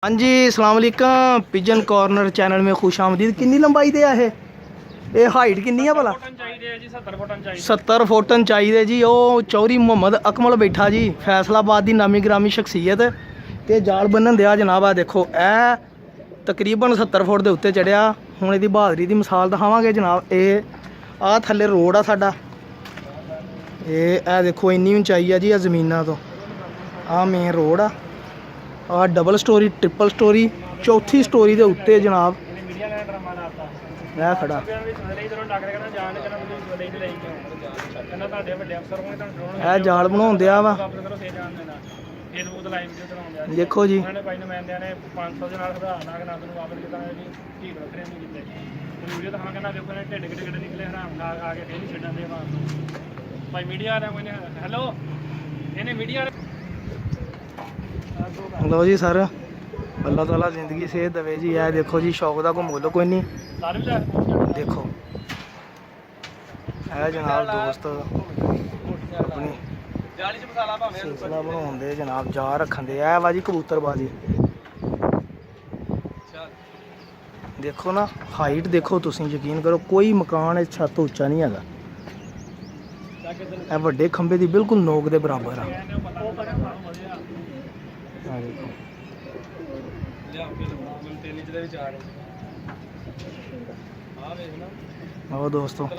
हाँ जी अस्सलाम वालेकुम पिजन कॉर्नर चैनल में खुश आमदीद। कितनी लंबाई दे है ये हाइट कितनी है भला? 70 फुटन चाहिए जी। वो चौधरी मुहम्मद अकमल बैठा जी, फैसलाबाद की नामी ग्रामी शख्सियत। तो जाल बन्नन दिया जनाब। आ देखो ए तकरीबन 70 फुट के उत्ते चढ़िया। हुण इहदी बहादरी की मिसाल दिखावांगे जनाब। ये आ थल्ले रोड आ साडा। ये देखो इन्नी ऊंचाई है जी जमीना तो। आ मेन रोड आ डबल स्टोरी ट्रिपल स्टोरी चौथी स्टोरी के उत्ते जनाब मैं खड़ा। यह जाल बना दिया वा देखो जी। लो जी सर अल्लाह ताला जिंदगी सेहत देवे जी। है देखो जी शौक का कोई मुल कोई नहीं। देखो है जनाब दोस्त अपनी सिलसिला बनाते जनाब। जा रखन दे है वा जी कबूतरबाजी। देखो ना हाइट देखो तुम यकीन करो कोई मकान छत उच्चा नहीं है। ਇਹ ਵੱਡੇ ਖੰਭੇ ਦੀ ਬਿਲਕੁਲ ਨੋਕ ਦੇ ਬਰਾਬਰ ਆ। ਆਓ ਦੋਸਤੋ